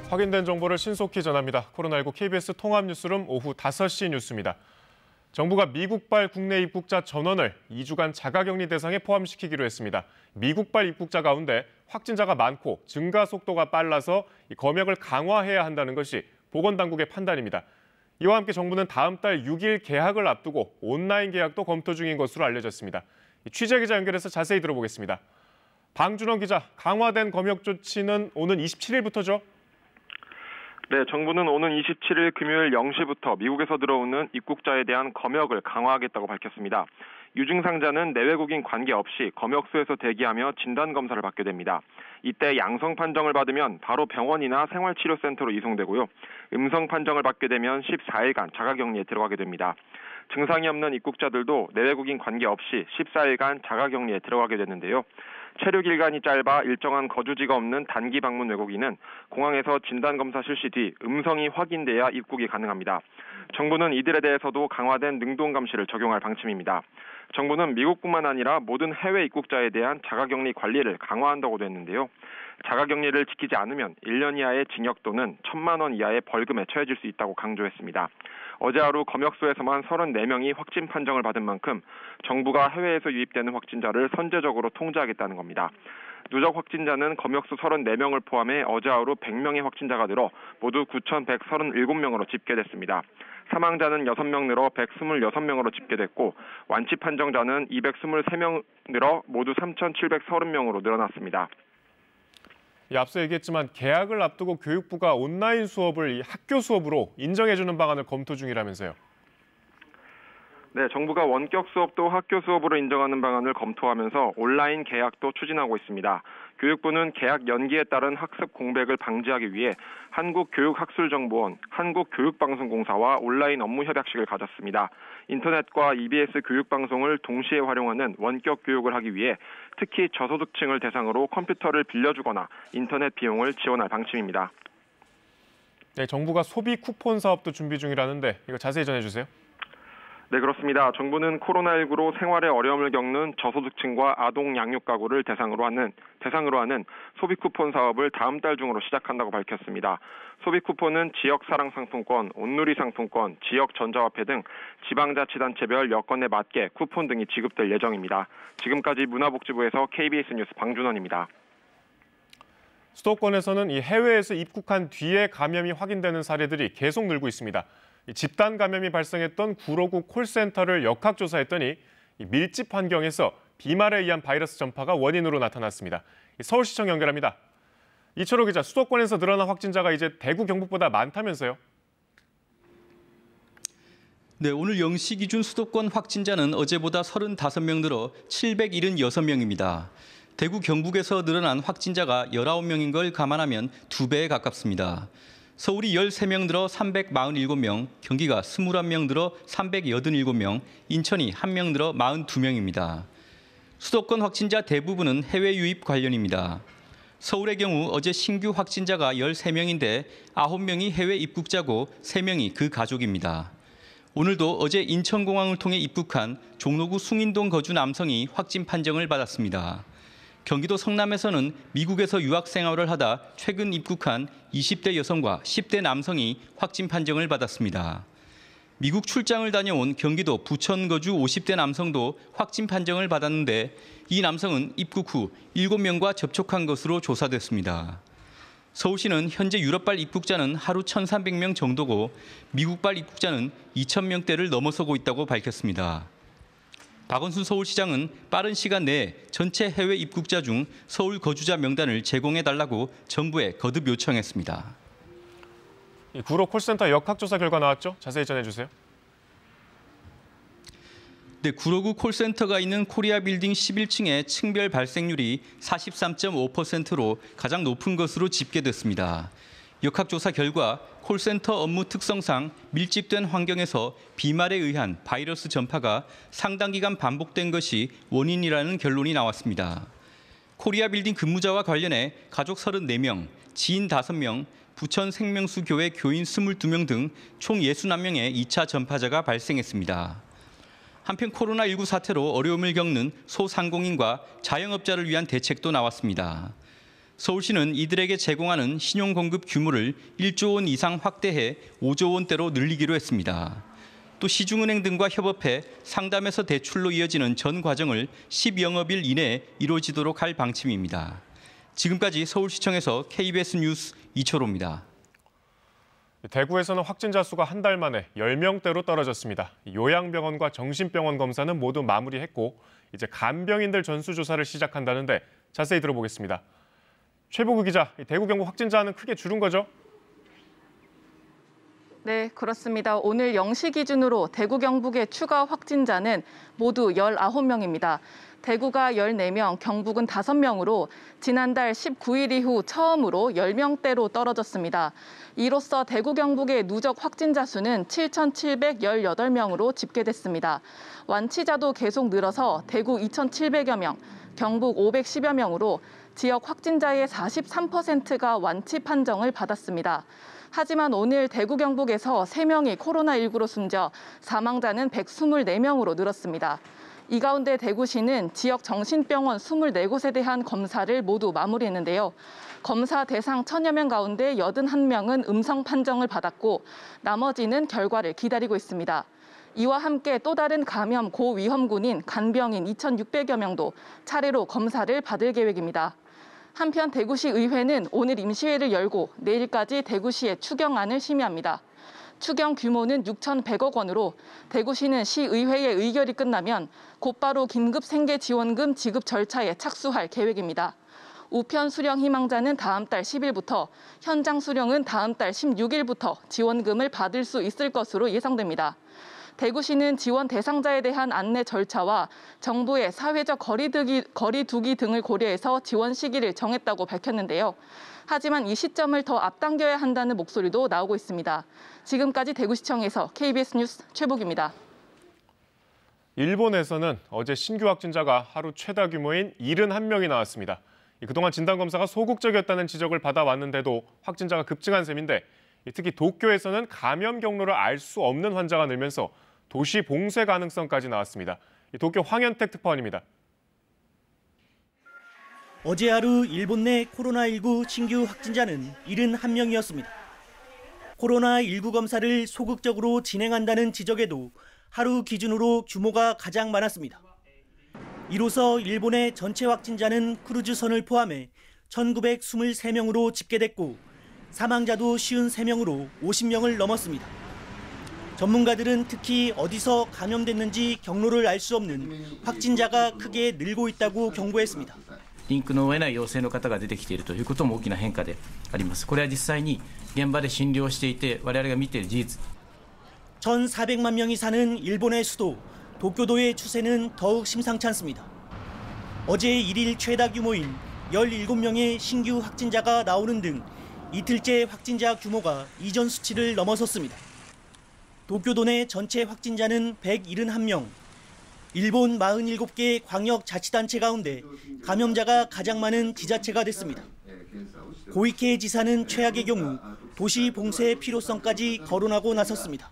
확인된 정보를 신속히 전합니다. 코로나19 KBS 통합뉴스룸 오후 5시 뉴스입니다. 정부가 미국발 국내 입국자 전원을 2주간 자가격리 대상에 포함시키기로 했습니다. 미국발 입국자 가운데 확진자가 많고 증가 속도가 빨라서 검역을 강화해야 한다는 것이 보건당국의 판단입니다. 이와 함께 정부는 다음 달 6일 개학을 앞두고 온라인 개학도 검토 중인 것으로 알려졌습니다. 취재기자 연결해서 자세히 들어보겠습니다. 방준원 기자, 강화된 검역 조치는 오는 27일부터죠? 네, 정부는 오는 27일 금요일 0시부터 미국에서 들어오는 입국자에 대한 검역을 강화하겠다고 밝혔습니다. 유증상자는 내외국인 관계없이 검역소에서 대기하며 진단검사를 받게 됩니다. 이때 양성 판정을 받으면 바로 병원이나 생활치료센터로 이송되고요. 음성 판정을 받게 되면 14일간 자가격리에 들어가게 됩니다. 증상이 없는 입국자들도 내외국인 관계없이 14일간 자가격리에 들어가게 되는데요. 체류 기간이 짧아 일정한 거주지가 없는 단기 방문 외국인은 공항에서 진단검사 실시 뒤 음성이 확인돼야 입국이 가능합니다. 정부는 이들에 대해서도 강화된 능동감시를 적용할 방침입니다. 정부는 미국뿐만 아니라 모든 해외 입국자에 대한 자가격리 관리를 강화한다고도 했는데요. 자가격리를 지키지 않으면 1년 이하의 징역 또는 1,000만 원 이하의 벌금에 처해질 수 있다고 강조했습니다. 어제 하루 검역소에서만 34명이 확진 판정을 받은 만큼 정부가 해외에서 유입되는 확진자를 선제적으로 통제하겠다는 겁니다. 누적 확진자는 검역소 34명을 포함해 어제 하루 100명의 확진자가 늘어 모두 9,137명으로 집계됐습니다. 사망자는 6명 늘어 126명으로 집계됐고 완치 판정자는 223명 늘어 모두 3,730명으로 늘어났습니다. 앞서 얘기했지만 개학을 앞두고 교육부가 온라인 수업을 학교 수업으로 인정해주는 방안을 검토 중이라면서요. 네, 정부가 원격 수업도 학교 수업으로 인정하는 방안을 검토하면서 온라인 개학도 추진하고 있습니다. 교육부는 개학 연기에 따른 학습 공백을 방지하기 위해 한국교육학술정보원, 한국교육방송공사와 온라인 업무 협약식을 가졌습니다. 인터넷과 EBS 교육방송을 동시에 활용하는 원격 교육을 하기 위해 특히 저소득층을 대상으로 컴퓨터를 빌려주거나 인터넷 비용을 지원할 방침입니다. 네, 정부가 소비 쿠폰 사업도 준비 중이라는데 이거 자세히 전해주세요. 네, 그렇습니다. 정부는 코로나19로 생활에 어려움을 겪는 저소득층과 아동 양육 가구를 대상으로 하는 소비 쿠폰 사업을 다음 달 중으로 시작한다고 밝혔습니다. 소비 쿠폰은 지역 사랑 상품권, 온누리 상품권, 지역 전자화폐 등 지방자치단체별 여건에 맞게 쿠폰 등이 지급될 예정입니다. 지금까지 문화복지부에서 KBS 뉴스 방준원입니다. 수도권에서는 이 해외에서 입국한 뒤에 감염이 확인되는 사례들이 계속 늘고 있습니다. 집단 감염이 발생했던 구로구 콜센터를 역학조사했더니 밀집 환경에서 비말에 의한 바이러스 전파가 원인으로 나타났습니다. 서울시청 연결합니다. 이철호 기자, 수도권에서 늘어난 확진자가 이제 대구, 경북보다 많다면서요? 네, 오늘 0시 기준 수도권 확진자는 어제보다 35명 늘어 776명입니다. 대구, 경북에서 늘어난 확진자가 19명인 걸 감안하면 2배에 가깝습니다. 서울이 13명 늘어 347명, 경기가 21명 늘어 387명, 인천이 1명 늘어 42명입니다. 수도권 확진자 대부분은 해외 유입 관련입니다. 서울의 경우 어제 신규 확진자가 13명인데 9명이 해외 입국자고 3명이 그 가족입니다. 오늘도 어제 인천공항을 통해 입국한 종로구 숭인동 거주 남성이 확진 판정을 받았습니다. 경기도 성남에서는 미국에서 유학 생활을 하다 최근 입국한 20대 여성과 10대 남성이 확진 판정을 받았습니다. 미국 출장을 다녀온 경기도 부천 거주 50대 남성도 확진 판정을 받았는데 이 남성은 입국 후 7명과 접촉한 것으로 조사됐습니다. 서울시는 현재 유럽발 입국자는 하루 1,300명 정도고 미국발 입국자는 2,000명대를 넘어서고 있다고 밝혔습니다. 박원순 서울시장은 빠른 시간 내에 전체 해외 입국자 중 서울 거주자 명단을 제공해달라고 정부에 거듭 요청했습니다. 구로 콜센터 역학조사 결과 나왔죠? 자세히 전해주세요. 네, 구로구 콜센터가 있는 코리아빌딩 11층의 층별 발생률이 43.5%로 가장 높은 것으로 집계됐습니다. 역학조사 결과 콜센터 업무 특성상 밀집된 환경에서 비말에 의한 바이러스 전파가 상당 기간 반복된 것이 원인이라는 결론이 나왔습니다. 코리아빌딩 근무자와 관련해 가족 34명, 지인 5명, 부천 생명수교회 교인 22명 등 총 61명의 2차 전파자가 발생했습니다. 한편 코로나19 사태로 어려움을 겪는 소상공인과 자영업자를 위한 대책도 나왔습니다. 서울시는 이들에게 제공하는 신용 공급 규모를 1조 원 이상 확대해 5조 원대로 늘리기로 했습니다. 또 시중은행 등과 협업해 상담에서 대출로 이어지는 전 과정을 10영업일 이내에 이루어지도록 할 방침입니다. 지금까지 서울시청에서 KBS 뉴스 이철호입니다. 대구에서는 확진자 수가 한 달 만에 10명대로 떨어졌습니다. 요양병원과 정신병원 검사는 모두 마무리했고 이제 간병인들 전수조사를 시작한다는데 자세히 들어보겠습니다. 최보구 기자, 대구 경북 확진자는 크게 줄은 거죠? 네, 그렇습니다. 오늘 0시 기준으로 대구 경북의 추가 확진자는 모두 19명입니다. 대구가 14명, 경북은 5명으로 지난달 19일 이후 처음으로 10명대로 떨어졌습니다. 이로써 대구 경북의 누적 확진자 수는 7,718명으로 집계됐습니다. 완치자도 계속 늘어서 대구 2,700여 명, 경북 510여 명으로 지역 확진자의 43%가 완치 판정을 받았습니다. 하지만 오늘 대구 경북에서 3명이 코로나19로 숨져 사망자는 124명으로 늘었습니다. 이 가운데 대구시는 지역 정신병원 24곳에 대한 검사를 모두 마무리했는데요. 검사 대상 1,000여 명 가운데 81명은 음성 판정을 받았고 나머지는 결과를 기다리고 있습니다. 이와 함께 또 다른 감염 고위험군인 간병인 2,600여 명도 차례로 검사를 받을 계획입니다. 한편 대구시 의회는 오늘 임시회를 열고 내일까지 대구시의 추경안을 심의합니다. 추경 규모는 6,100억 원으로 대구시는 시의회의 의결이 끝나면 곧바로 긴급 생계지원금 지급 절차에 착수할 계획입니다. 우편 수령 희망자는 다음 달 10일부터, 현장 수령은 다음 달 16일부터 지원금을 받을 수 있을 것으로 예상됩니다. 대구시는 지원 대상자에 대한 안내 절차와 정부의 사회적 거리두기 등을 고려해서 지원 시기를 정했다고 밝혔는데요. 하지만 이 시점을 더 앞당겨야 한다는 목소리도 나오고 있습니다. 지금까지 대구시청에서 KBS 뉴스 최복입니다. 일본에서는 어제 신규 확진자가 하루 최다 규모인 71명이 나왔습니다. 그동안 진단검사가 소극적이었다는 지적을 받아왔는데도 확진자가 급증한 셈인데 특히 도쿄에서는 감염 경로를 알 수 없는 환자가 늘면서 도시 봉쇄 가능성까지 나왔습니다. 도쿄 황현택 특파원입니다. 어제 하루 일본 내 코로나19 신규 확진자는 71명이었습니다. 코로나19 검사를 소극적으로 진행한다는 지적에도 하루 기준으로 규모가 가장 많았습니다. 이로써 일본의 전체 확진자는 크루즈선을 포함해 1,923명으로 집계됐고 사망자도 53명으로 50명을 넘었습니다. 전문가들은 특히 어디서 감염됐는지 경로를 알 수 없는 확진자가 크게 늘고 있다고 경고했습니다. リンクの追えない陽性の方が出てきているということも大きな変化であります。これは実際に現場で診療していて我々が見ている事実。 1,400만 명이 사는 일본의 수도 도쿄도의 추세는 더욱 심상치 않습니다. 어제 1일 최다 규모인 17명의 신규 확진자가 나오는 등 이틀째 확진자 규모가 이전 수치를 넘어섰습니다. 도쿄도 내 전체 확진자는 171명, 일본 47개 광역자치단체 가운데 감염자가 가장 많은 지자체가 됐습니다. 고이케 지사는 최악의 경우 도시 봉쇄의 필요성까지 거론하고 나섰습니다.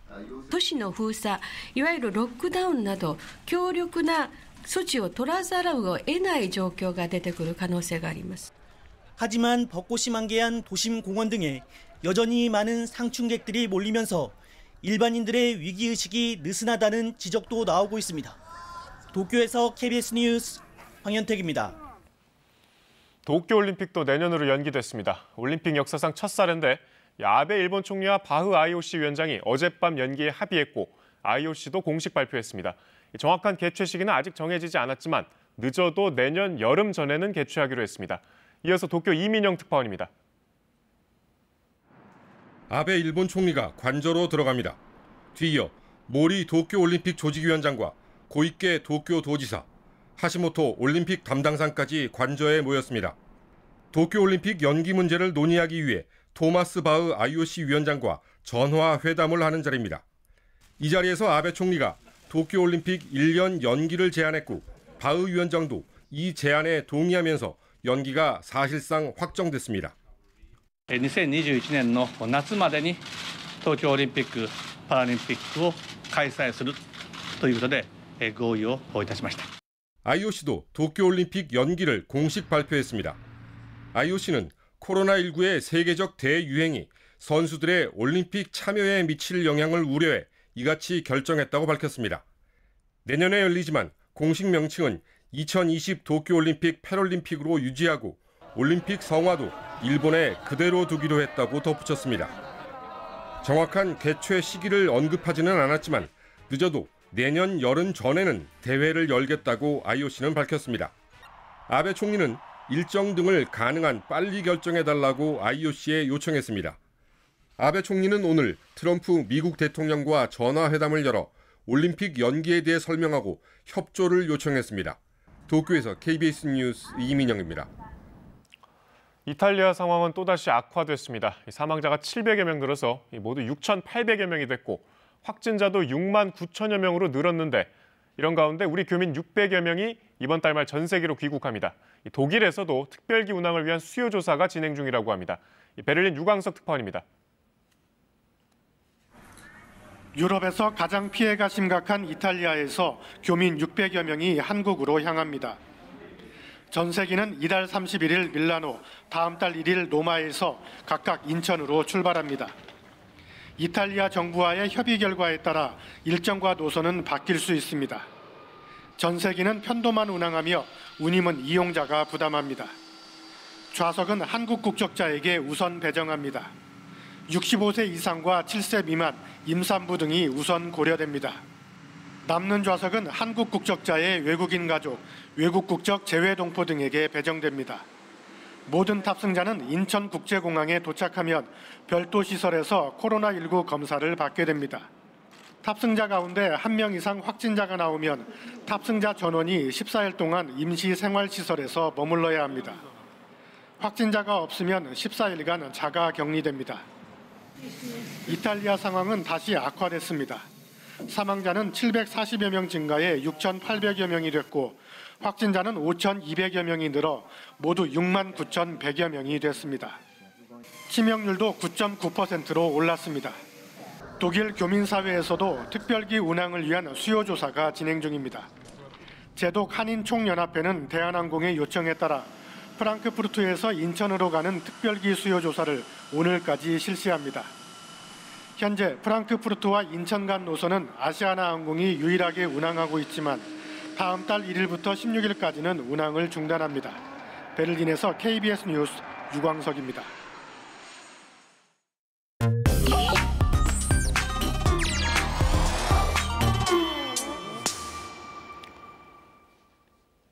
都市の封鎖、いわゆるロックダウンなど強力な措置を取らざるを得ない状況が出てくる可能性があります。 하지만 벚꽃이 만개한 도심 공원 등에 여전히 많은 상충객들이 몰리면서 일반인들의 위기의식이 느슨하다는 지적도 나오고 있습니다. 도쿄에서 KBS 뉴스 황현택입니다. 도쿄올림픽도 내년으로 연기됐습니다. 올림픽 역사상 첫 사례인데 아베 일본 총리와 바흐 IOC 위원장이 어젯밤 연기에 합의했고 IOC도 공식 발표했습니다. 정확한 개최 시기는 아직 정해지지 않았지만 늦어도 내년 여름 전에는 개최하기로 했습니다. 이어서 도쿄 이민영 특파원입니다. 아베 일본 총리가 관저로 들어갑니다. 뒤이어 모리 도쿄올림픽 조직위원장과 고이케 도쿄도지사, 하시모토 올림픽 담당상까지 관저에 모였습니다. 도쿄올림픽 연기 문제를 논의하기 위해 토마스 바흐 IOC 위원장과 전화 회담을 하는 자리입니다. 이 자리에서 아베 총리가 도쿄올림픽 1년 연기를 제안했고 바흐 위원장도 이 제안에 동의하면서 연기가 사실상 확정됐습니다. 2021年の夏までに東京オリンピック・パラリンピックを開催するということで合意をいたしました。 IOC도 도쿄올림픽 연기를 공식 발표했습니다. IOC는 코로나19의 세계적 대유행이 선수들의 올림픽 참여에 미칠 영향을 우려해 이같이 결정했다고 밝혔습니다. 내년에 열리지만 공식 명칭은 2020 도쿄올림픽 패럴림픽으로 유지하고 올림픽 성화도 일본에 그대로 두기로 했다고 덧붙였습니다. 정확한 개최 시기를 언급하지는 않았지만 늦어도 내년 여름 전에는 대회를 열겠다고 IOC는 밝혔습니다. 아베 총리는 일정 등을 가능한 빨리 결정해달라고 IOC에 요청했습니다. 아베 총리는 오늘 트럼프 미국 대통령과 전화회담을 열어 올림픽 연기에 대해 설명하고 협조를 요청했습니다. 도쿄에서 KBS 뉴스 이민영입니다. 이탈리아 상황은 또다시 악화됐습니다. 사망자가 700여 명 늘어서 모두 6,800여 명이 됐고 확진자도 6만 9천여 명으로 늘었는데 이런 가운데 우리 교민 600여 명이 이번 달 말 전 세계로 귀국합니다. 독일에서도 특별기 운항을 위한 수요조사가 진행 중이라고 합니다. 베를린 유광석 특파원입니다. 유럽에서 가장 피해가 심각한 이탈리아에서 교민 600여 명이 한국으로 향합니다. 전세기는 이달 31일 밀라노, 다음 달 1일 로마에서 각각 인천으로 출발합니다. 이탈리아 정부와의 협의 결과에 따라 일정과 노선은 바뀔 수 있습니다. 전세기는 편도만 운항하며 운임은 이용자가 부담합니다. 좌석은 한국 국적자에게 우선 배정합니다. 65세 이상과 7세 미만, 임산부 등이 우선 고려됩니다. 남는 좌석은 한국 국적자의 외국인 가족, 외국 국적 재외동포 등에게 배정됩니다. 모든 탑승자는 인천국제공항에 도착하면 별도 시설에서 코로나19 검사를 받게 됩니다. 탑승자 가운데 1명 이상 확진자가 나오면 탑승자 전원이 14일 동안 임시생활시설에서 머물러야 합니다. 확진자가 없으면 14일간 자가 격리됩니다. 이탈리아 상황은 다시 악화됐습니다. 사망자는 740여 명 증가해 6,800여 명이 됐고 확진자는 5,200여 명이 늘어 모두 6만 9,100여 명이 됐습니다. 치명률도 9.9%로 올랐습니다. 독일 교민사회에서도 특별기 운항을 위한 수요조사가 진행 중입니다. 제독 한인총연합회는 대한항공의 요청에 따라 프랑크푸르트에서 인천으로 가는 특별기 수요조사를 오늘까지 실시합니다. 현재 프랑크푸르트와 인천 간 노선은 아시아나항공이 유일하게 운항하고 있지만 다음 달 1일부터 16일까지는 운항을 중단합니다. 베를린에서 KBS 뉴스 유광석입니다.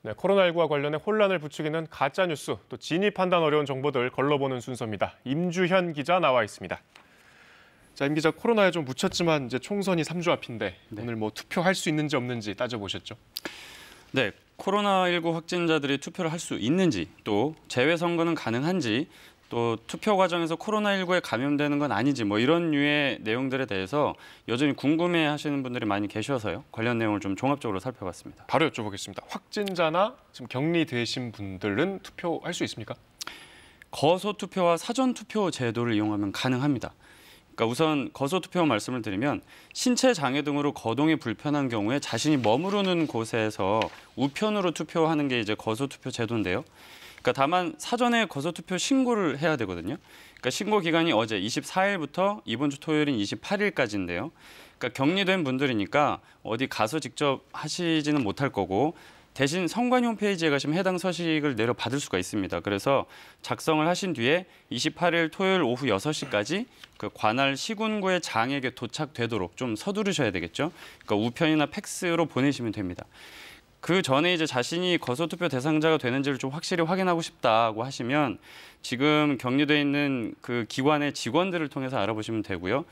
네, 코로나19와 관련해 혼란을 부추기는 가짜뉴스, 또 진위 판단 어려운 정보들 걸러보는 순서입니다. 임주현 기자 나와 있습니다. 자, 임 기자, 코로나에 좀 묻혔지만 이제 총선이 3주 앞인데 오늘 뭐 투표할 수 있는지 없는지 따져보셨죠? 네, 코로나19 확진자들이 투표를 할 수 있는지, 또 재외선거는 가능한지, 또 투표 과정에서 코로나19에 감염되는 건 아닌지 뭐 이런 류의 내용들에 대해서 여전히 궁금해하시는 분들이 많이 계셔서요. 관련 내용을 좀 종합적으로 살펴봤습니다. 바로 여쭤보겠습니다. 확진자나 지금 격리되신 분들은 투표할 수 있습니까? 거소투표와 사전투표 제도를 이용하면 가능합니다. 그러니까 우선 거소투표 말씀을 드리면 신체 장애 등으로 거동이 불편한 경우에 자신이 머무르는 곳에서 우편으로 투표하는 게 이제 거소투표 제도인데요. 그러니까 다만 사전에 거소투표 신고를 해야 되거든요. 그러니까 신고 기간이 어제 24일부터 이번 주 토요일인 28일까지인데요. 그러니까 격리된 분들이니까 어디 가서 직접 하시지는 못할 거고 대신 선관위 홈페이지에 가시면 해당 서식을 내려 받을 수가 있습니다. 그래서 작성을 하신 뒤에 28일 토요일 오후 6시까지 그 관할 시군구의 장에게 도착되도록 좀 서두르셔야 되겠죠. 그러니까 우편이나 팩스로 보내시면 됩니다. 그 전에 이제 자신이 거소투표 대상자가 되는지를 좀 확실히 확인하고 싶다고 하시면 지금 격리돼 있는 그 기관의 직원들을 통해서 알아보시면 되고요.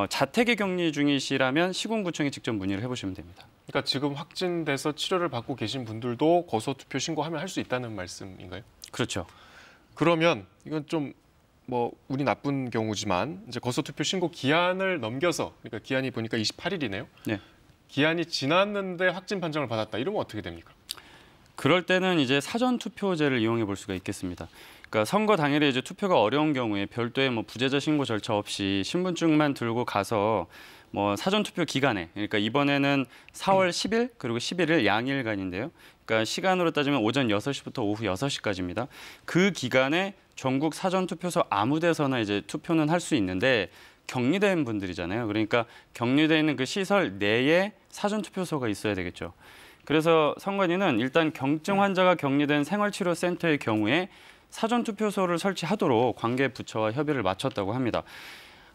자택에 격리 중이시라면 시군구청에 직접 문의를 해보시면 됩니다. 그러니까 지금 확진돼서 치료를 받고 계신 분들도 거소투표 신고하면 할 수 있다는 말씀인가요? 그렇죠. 그러면 이건 좀 뭐 운이 나쁜 경우지만 이제 거소투표 신고 기한을 넘겨서, 그러니까 기한이 보니까 28일이네요. 네. 기한이 지났는데 확진 판정을 받았다. 이러면 어떻게 됩니까? 그럴 때는 이제 사전 투표제를 이용해 볼 수가 있겠습니다. 그러니까 선거 당일에 이제 투표가 어려운 경우에 별도의 뭐 부재자 신고 절차 없이 신분증만 들고 가서 뭐 사전 투표 기간에, 그러니까 이번에는 4월 10일 그리고 11일 양일간인데요. 그러니까 시간으로 따지면 오전 6시부터 오후 6시까지입니다. 그 기간에 전국 사전투표소 아무 데서나 이제 투표는 할 수 있는데 격리된 분들이잖아요. 그러니까 격리되어 있는 그 시설 내에 사전투표소가 있어야 되겠죠. 그래서 선관위는 일단 경증 환자가 격리된 생활치료센터의 경우에 사전투표소를 설치하도록 관계 부처와 협의를 마쳤다고 합니다.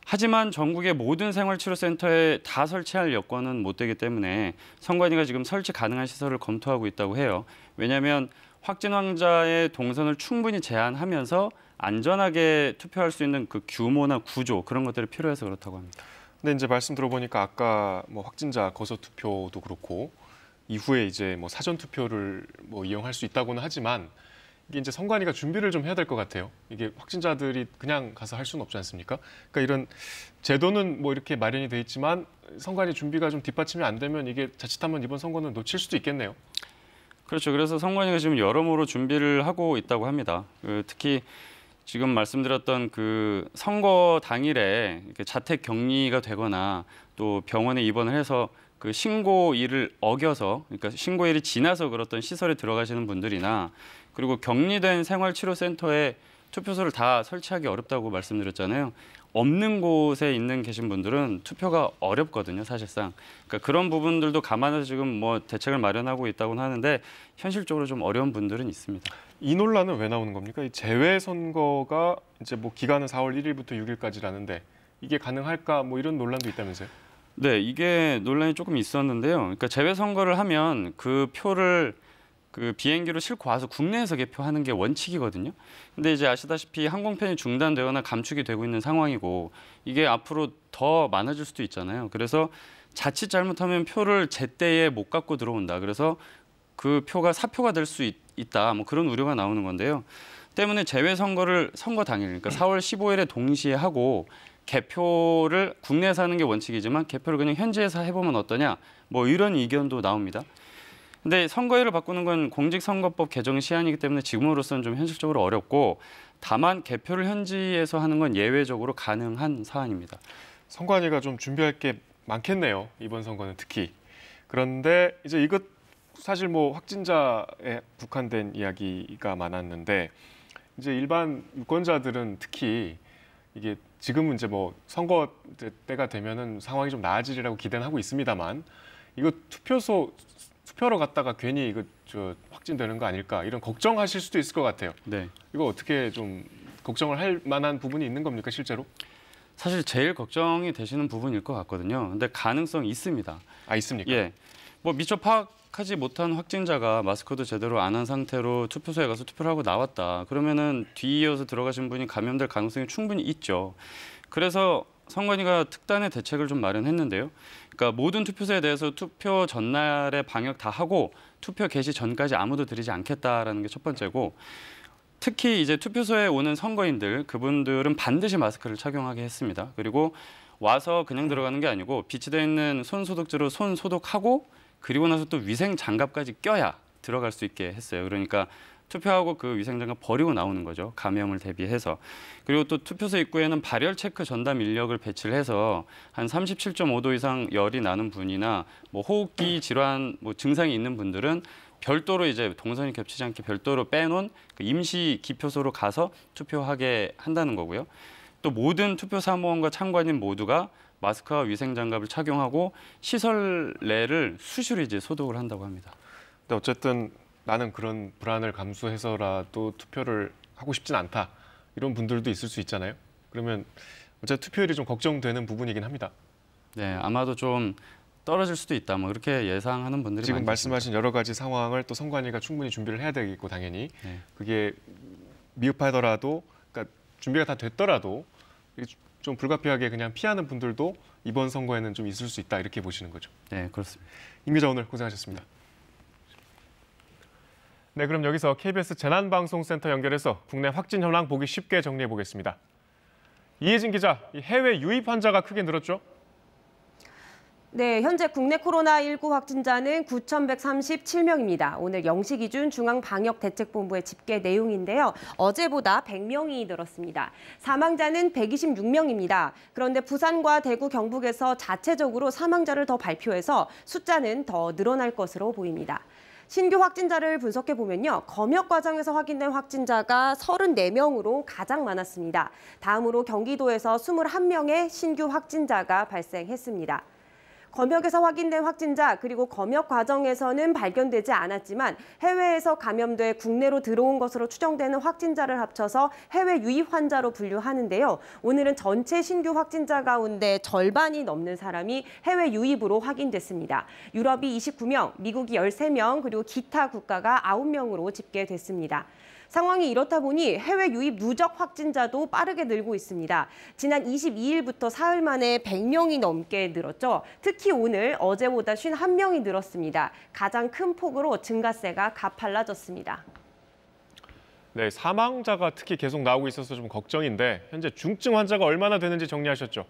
하지만 전국의 모든 생활치료센터에 다 설치할 여건은 못 되기 때문에 선관위가 지금 설치 가능한 시설을 검토하고 있다고 해요. 왜냐하면 확진 환자의 동선을 충분히 제한하면서 안전하게 투표할 수 있는 그 규모나 구조 그런 것들이 필요해서 그렇다고 합니다. 근데 이제 말씀 들어보니까 아까 뭐 확진자 거소 투표도 그렇고 이후에 이제 뭐 사전 투표를 뭐 이용할 수 있다고는 하지만 이게 이제 선관위가 준비를 좀 해야 될 것 같아요. 이게 확진자들이 그냥 가서 할 수는 없지 않습니까? 그러니까 이런 제도는 뭐 이렇게 마련이 돼 있지만 선관위 준비가 좀 뒷받침이 안 되면 이게 자칫하면 이번 선거는 놓칠 수도 있겠네요. 그렇죠. 그래서 선관위가 지금 여러모로 준비를 하고 있다고 합니다. 특히 지금 말씀드렸던 그 선거 당일에 이렇게 자택 격리가 되거나 또 병원에 입원을 해서 그 신고일을 어겨서, 그러니까 신고일이 지나서 그렇던 시설에 들어가시는 분들이나 그리고 격리된 생활치료센터에 투표소를 다 설치하기 어렵다고 말씀드렸잖아요. 없는 곳에 계신 분들은 투표가 어렵거든요, 사실상. 그러니까 그런 부분들도 감안해서 지금 뭐 대책을 마련하고 있다고는 하는데 현실적으로 좀 어려운 분들은 있습니다. 이 논란은 왜 나오는 겁니까? 이 재외 선거가 이제 뭐 기간은 4월 1일부터 6일까지라는데 이게 가능할까 뭐 이런 논란도 있다면서요? 네, 이게 논란이 조금 있었는데요. 그러니까 재외 선거를 하면 그 표를 그 비행기로 싣고 와서 국내에서 개표하는 게 원칙이거든요. 근데 이제 아시다시피 항공편이 중단되거나 감축이 되고 있는 상황이고 이게 앞으로 더 많아질 수도 있잖아요. 그래서 자칫 잘못하면 표를 제때에 못 갖고 들어온다. 그래서 그 표가 사표가 될 수 있다. 뭐 그런 우려가 나오는 건데요. 때문에 재외 선거를 선거 당일, 그러니까 4월 15일에 동시에 하고 개표를 국내에서 하는 게 원칙이지만 개표를 그냥 현지에서 해보면 어떠냐. 뭐 이런 의견도 나옵니다. 근데 선거일을 바꾸는 건 공직선거법 개정 시한이기 때문에 지금으로서는 좀 현실적으로 어렵고 다만 개표를 현지에서 하는 건 예외적으로 가능한 사안입니다. 선관위가 좀 준비할 게 많겠네요. 이번 선거는 특히. 그런데 이제 이것 사실 뭐 확진자에 국한된 이야기가 많았는데 이제 일반 유권자들은 특히 이게 지금은 이제 뭐 선거 때가 되면은 상황이 좀 나아지리라고 기대는 하고 있습니다만 이거 투표로 갔다가 괜히 이거 확진되는 거 아닐까 이런 걱정하실 수도 있을 것 같아요. 네. 이거 어떻게 좀 걱정을 할 만한 부분이 있는 겁니까 실제로? 사실 제일 걱정이 되시는 부분일 것 같거든요. 근데 가능성이 있습니다. 아, 있습니까? 예. 뭐 미처 파악하지 못한 확진자가 마스크도 제대로 안 한 상태로 투표소에 가서 투표를 하고 나왔다. 그러면은 뒤이어서 들어가신 분이 감염될 가능성이 충분히 있죠. 그래서 선관위가 특단의 대책을 좀 마련했는데요. 그러니까 모든 투표소에 대해서 투표 전날에 방역 다 하고 투표 개시 전까지 아무도 들이지 않겠다라는 게 첫 번째고 특히 이제 투표소에 오는 선거인들 그분들은 반드시 마스크를 착용하게 했습니다. 그리고 와서 그냥 들어가는 게 아니고 비치되어 있는 손 소독제로 손 소독하고 그리고 나서 또 위생 장갑까지 껴야 들어갈 수 있게 했어요. 그러니까 투표하고 그 위생 장갑 버리고 나오는 거죠. 감염을 대비해서. 그리고 또 투표소 입구에는 발열 체크 전담 인력을 배치를 해서 한 37.5도 이상 열이 나는 분이나 뭐 호흡기 질환 뭐 증상이 있는 분들은 별도로 이제 동선이 겹치지 않게 별도로 빼놓은 그 임시 기표소로 가서 투표하게 한다는 거고요. 또 모든 투표 사무원과 참관인 모두가 마스크와 위생 장갑을 착용하고 시설 내를 수시로 이제 소독을 한다고 합니다. 근데 어쨌든 나는 그런 불안을 감수해서라도 투표를 하고 싶진 않다. 이런 분들도 있을 수 있잖아요. 그러면 어쨌든 투표율이 좀 걱정되는 부분이긴 합니다. 네, 아마도 좀 떨어질 수도 있다. 뭐 이렇게 예상하는 분들이 지금 많습니다. 말씀하신 여러 가지 상황을 또 선관위가 충분히 준비를 해야 되겠고 당연히 네. 그게 미흡하더라도 그러니까 준비가 다 됐더라도 좀 불가피하게 그냥 피하는 분들도 이번 선거에는 좀 있을 수 있다 이렇게 보시는 거죠. 네, 그렇습니다. 임 기자 오늘 고생하셨습니다. 네, 그럼 여기서 KBS 재난방송센터 연결해서 국내 확진 현황 보기 쉽게 정리해 보겠습니다. 이혜진 기자, 해외 유입 환자가 크게 늘었죠? 네, 현재 국내 코로나19 확진자는 9,137명입니다. 오늘 0시 기준 중앙방역대책본부의 집계 내용인데요. 어제보다 100명이 늘었습니다. 사망자는 126명입니다. 그런데 부산과 대구, 경북에서 자체적으로 사망자를 더 발표해서 숫자는 더 늘어날 것으로 보입니다. 신규 확진자를 분석해 보면요. 검역 과정에서 확인된 확진자가 34명으로 가장 많았습니다. 다음으로 경기도에서 21명의 신규 확진자가 발생했습니다. 검역에서 확인된 확진자 그리고 검역 과정에서는 발견되지 않았지만 해외에서 감염돼 국내로 들어온 것으로 추정되는 확진자를 합쳐서 해외 유입 환자로 분류하는데요. 오늘은 전체 신규 확진자 가운데 절반이 넘는 사람이 해외 유입으로 확인됐습니다. 유럽이 29명, 미국이 13명, 그리고 기타 국가가 9명으로 집계됐습니다. 상황이 이렇다 보니 해외 유입 누적 확진자도 빠르게 늘고 있습니다. 지난 22일부터 사흘 만에 100명이 넘게 늘었죠. 특히 오늘 어제보다 51명이 늘었습니다. 가장 큰 폭으로 증가세가 가팔라졌습니다. 네, 사망자가 특히 계속 나오고 있어서 좀 걱정인데 현재 중증 환자가 얼마나 되는지 정리하셨죠?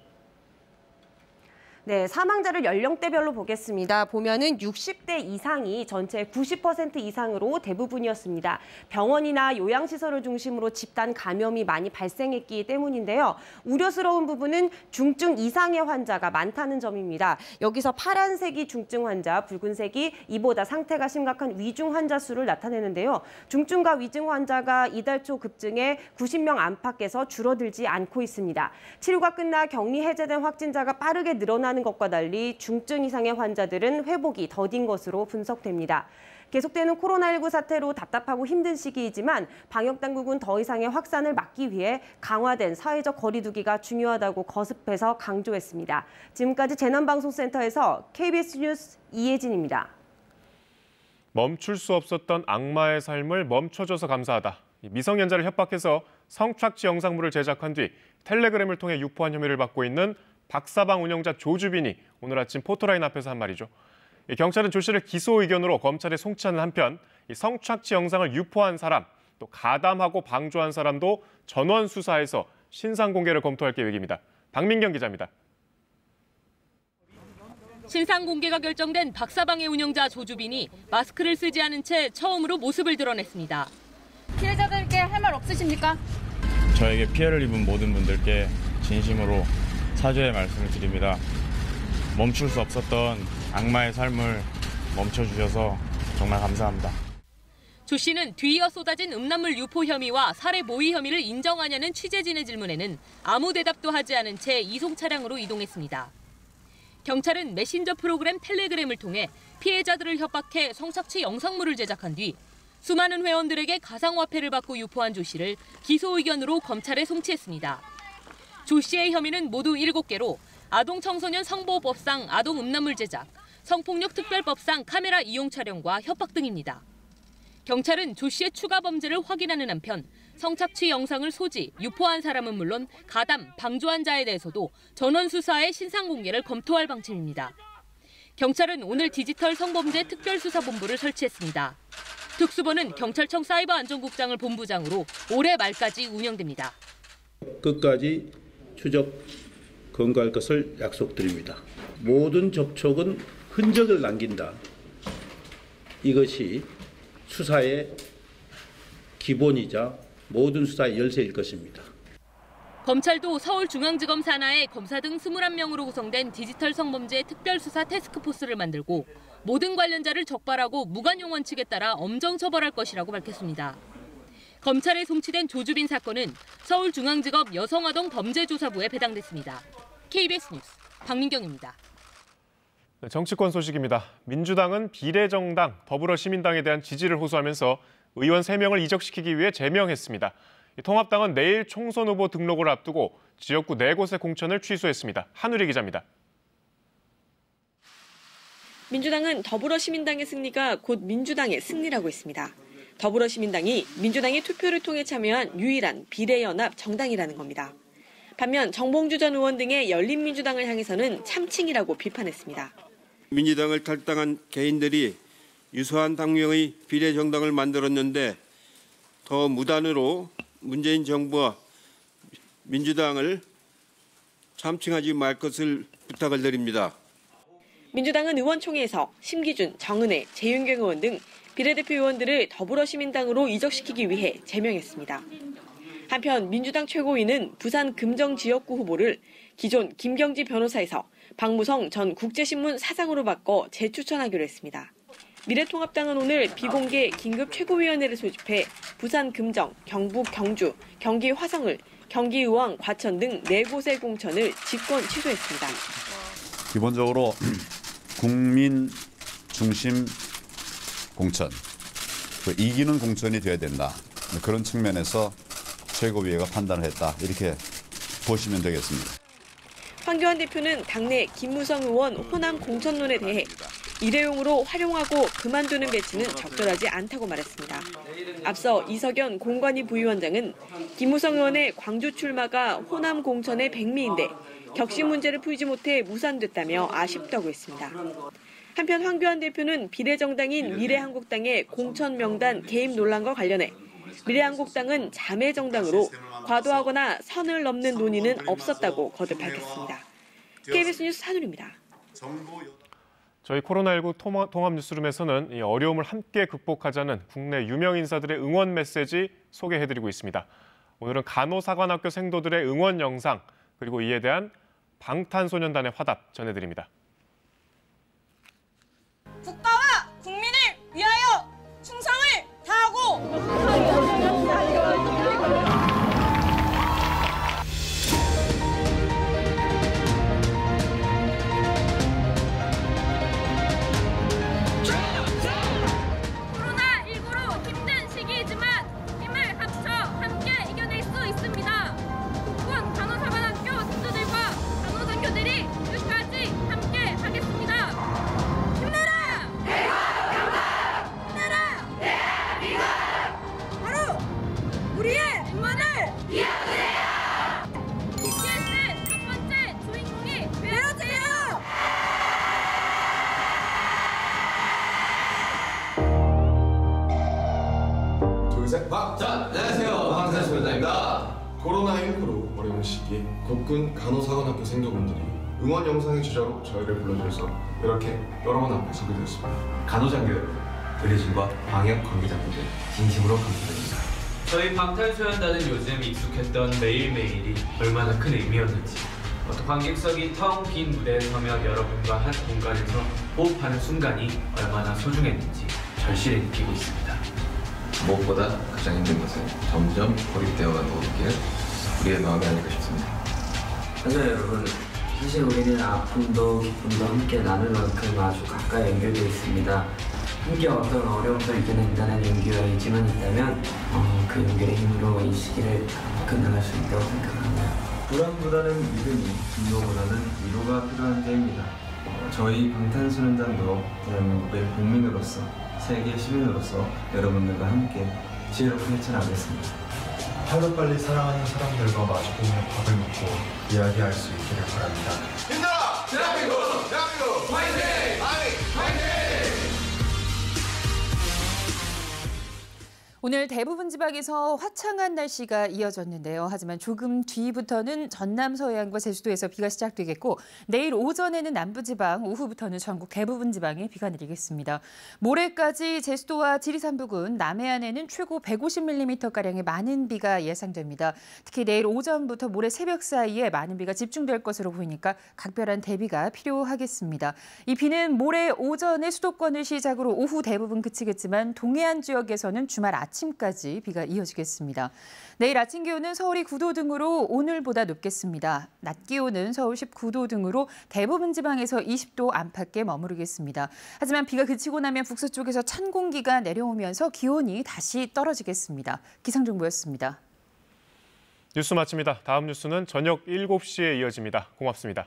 네, 사망자를 연령대별로 보겠습니다. 보면은 60대 이상이 전체 90% 이상으로 대부분이었습니다. 병원이나 요양시설을 중심으로 집단 감염이 많이 발생했기 때문인데요. 우려스러운 부분은 중증 이상의 환자가 많다는 점입니다. 여기서 파란색이 중증 환자, 붉은색이 이보다 상태가 심각한 위중 환자 수를 나타내는데요. 중증과 위중 환자가 이달 초 급증해 90명 안팎에서 줄어들지 않고 있습니다. 치료가 끝나 격리 해제된 확진자가 빠르게 늘어나는 것과 달리 중증 이상의 환자들은 회복이 더딘 것으로 분석됩니다. 계속되는 코로나19 사태로 답답하고 힘든 시기이지만 방역당국은 더 이상의 확산을 막기 위해 강화된 사회적 거리 두기가 중요하다고 거듭해서 강조했습니다. 지금까지 재난방송센터에서 KBS 뉴스 이혜진입니다. 멈출 수 없었던 악마의 삶을 멈춰줘서 감사하다. 미성년자를 협박해서 성착취 영상물을 제작한 뒤 텔레그램을 통해 유포한 혐의를 받고 있는 박사방 운영자 조주빈이 오늘 아침 포토라인 앞에서 한 말이죠. 경찰은 조 씨를 기소 의견으로 검찰에 송치하는 한편 성착취 영상을 유포한 사람, 또 가담하고 방조한 사람도 전원 수사해서 신상 공개를 검토할 계획입니다. 박민경 기자입니다. 신상 공개가 결정된 박사방의 운영자 조주빈이 마스크를 쓰지 않은 채 처음으로 모습을 드러냈습니다. 피해자들께 할 말 없으십니까? 저에게 피해를 입은 모든 분들께 진심으로 사죄의 말씀을 드립니다. 멈출 수 없었던 악마의 삶을 멈춰주셔서 정말 감사합니다. 조 씨는 뒤이어 쏟아진 음란물 유포 혐의와 살해 모의 혐의를 인정하냐는 취재진의 질문에는 아무 대답도 하지 않은 채 이송 차량으로 이동했습니다. 경찰은 메신저 프로그램 텔레그램을 통해 피해자들을 협박해 성착취 영상물을 제작한 뒤 수많은 회원들에게 가상화폐를 받고 유포한 조 씨를 기소 의견으로 검찰에 송치했습니다. 조 씨의 혐의는 모두 7개로 아동청소년 성보호법상 아동음란물 제작, 성폭력특별법상 카메라 이용 촬영과 협박 등입니다. 경찰은 조 씨의 추가 범죄를 확인하는 한편 성착취 영상을 소지, 유포한 사람은 물론 가담, 방조한 자에 대해서도 전원 수사에 신상 공개를 검토할 방침입니다. 경찰은 오늘 디지털 성범죄 특별수사본부를 설치했습니다. 특수본은 경찰청 사이버안전국장을 본부장으로 올해 말까지 운영됩니다. 끝까지 추적, 검거할 것을 약속드립니다. 모든 접촉은 흔적을 남긴다. 이것이 수사의 기본이자 모든 수사의 열쇠일 것입니다. 검찰도 서울중앙지검 산하에 검사 등 21명으로 구성된 디지털 성범죄 특별수사 태스크포스를 만들고 모든 관련자를 적발하고 무관용 원칙에 따라 엄정 처벌할 것이라고 밝혔습니다. 검찰에 송치된 조주빈 사건은 서울중앙지검 여성아동범죄조사부에 배당됐습니다. KBS 뉴스 박민경입니다. 정치권 소식입니다. 민주당은 비례정당, 더불어시민당에 대한 지지를 호소하면서 의원 3명을 이적시키기 위해 제명했습니다. 통합당은 내일 총선 후보 등록을 앞두고 지역구 4곳의 공천을 취소했습니다. 한우리 기자입니다. 민주당은 더불어시민당의 승리가 곧 민주당의 승리라고 했습니다. 더불어시민당이 민주당의 투표를 통해 참여한 유일한 비례연합 정당이라는 겁니다. 반면 정봉주 전 의원 등의 열린민주당을 향해서는 참칭이라고 비판했습니다. 민주당을 탈당한 개인들이 유사한 당명의 비례정당을 만들었는데 더 무단으로 문재인 정부와 민주당을 참칭하지 말 것을 부탁을 드립니다. 민주당은 의원총회에서 심기준, 정은혜, 재윤경 의원 등 비례대표 의원들을 더불어시민당으로 이적시키기 위해 제명했습니다. 한편 민주당 최고위는 부산 금정 지역구 후보를 기존 김경지 변호사에서 박무성 전 국제신문 사장으로 바꿔 재추천하기로 했습니다. 미래통합당은 오늘 비공개 긴급 최고위원회를 소집해 부산 금정, 경북 경주, 경기 화성을, 경기 의왕, 과천 등 4곳의 공천을 직권 취소했습니다. 기본적으로 국민 중심 공천, 이기는 공천이 돼야 된다. 그런 측면에서 최고위회가 판단을 했다. 이렇게 보시면 되겠습니다. 황교안 대표는 당내 김무성 의원 호남 공천론에 대해 일회용으로 활용하고 그만두는 배치는 적절하지 않다고 말했습니다. 앞서 이석연 공관위 부위원장은 김무성 의원의 광주 출마가 호남 공천의 백미인데 격식 문제를 풀지 못해 무산됐다며 아쉽다고 했습니다. 한편 황교안 대표는 비례정당인 미래한국당의 공천 명단 개입 논란과 관련해 미래한국당은 자매정당으로 과도하거나 선을 넘는 논의는 없었다고 거듭 밝혔습니다. KBS 뉴스 한울입니다. 저희 코로나19 통합 뉴스룸에서는 이 어려움을 함께 극복하자는 국내 유명 인사들의 응원 메시지 소개해드리고 있습니다. 오늘은 간호사관학교 생도들의 응원 영상, 그리고 이에 대한 방탄소년단의 화답 전해드립니다. 국가와 국민을 위하여 충성을 다하고 코로나19로 힘든 시기이지만 힘을 합쳐 함께 이겨낼 수 있습니다. 국군 간호사관학교 생도들과 간호사교들이 끝까지 함께 하겠습니다. 힘내라! 힘내라! 바로 우리의 응원을 이어주세요! BTS 첫 번째 주인공이 되어주세요! 안녕하세요. 방탄소년단입니다. 코로나19로 어려운 시기에 국군 간호사관학교 생도분들이 응원 영상의 주자로 저희를 불러주셔서 이렇게 여러분 앞에 서게 되었습니다. 간호장교 여러분, 의료진과 방역 관계자분들 진심으로 감사드립니다. 저희 방탄소년단은 요즘 익숙했던 매일매일이 얼마나 큰 의미였는지, 관객석이 텅 빈 무대에 서며 여러분과 한 공간에서 호흡하는 순간이 얼마나 소중했는지 절실히 느끼고 있습니다. 무엇보다 가장 힘든 것은 점점 고립되어가는 길, 우리의 마음이 아닐까 싶습니다. 맞아요, 여러분. 사실 우리는 아픔도 기쁨도 함께 나눌 만큼 아주 가까이 연결되어 있습니다. 함께 어떤 어려움도 이겨낸다는 용기와 의지만 있다면 그 용기의 힘으로 이 시기를 끝나갈 수 있다고 생각합니다. 불안보다는 믿음이, 분노보다는 위로가 필요한 때입니다. 저희 방탄소년단도 대한민국의 국민으로서, 세계 시민으로서 여러분들과 함께 지혜롭게 헤쳐나가겠습니다. 하루빨리 사랑하는 사람들과 마주보며 밥을 먹고 이야기할 수 있기를 바랍니다. 힘내라! 대한민국! 대한민국! 화이팅! 화이팅! 오늘 대부분 지방에서 화창한 날씨가 이어졌는데요. 하지만 조금 뒤부터는 전남 서해안과 제주도에서 비가 시작되겠고 내일 오전에는 남부지방, 오후부터는 전국 대부분 지방에 비가 내리겠습니다. 모레까지 제주도와 지리산 부근, 남해안에는 최고 150mm가량의 많은 비가 예상됩니다. 특히 내일 오전부터 모레 새벽 사이에 많은 비가 집중될 것으로 보이니까 각별한 대비가 필요하겠습니다. 이 비는 모레 오전에 수도권을 시작으로 오후 대부분 그치겠지만 동해안 지역에서는 주말 아침까지 비가 이어지겠습니다. 내일 아침 기온은 서울이 9도 등으로 오늘보다 높겠습니다. 낮 기온은 서울 19도 등으로 대부분 지방에서 20도 안팎에 머무르겠습니다. 하지만 비가 그치고 나면 북서쪽에서 찬 공기가 내려오면서 기온이 다시 떨어지겠습니다. 기상정보였습니다. 뉴스 마칩니다. 다음 뉴스는 저녁 7시에 이어집니다. 고맙습니다.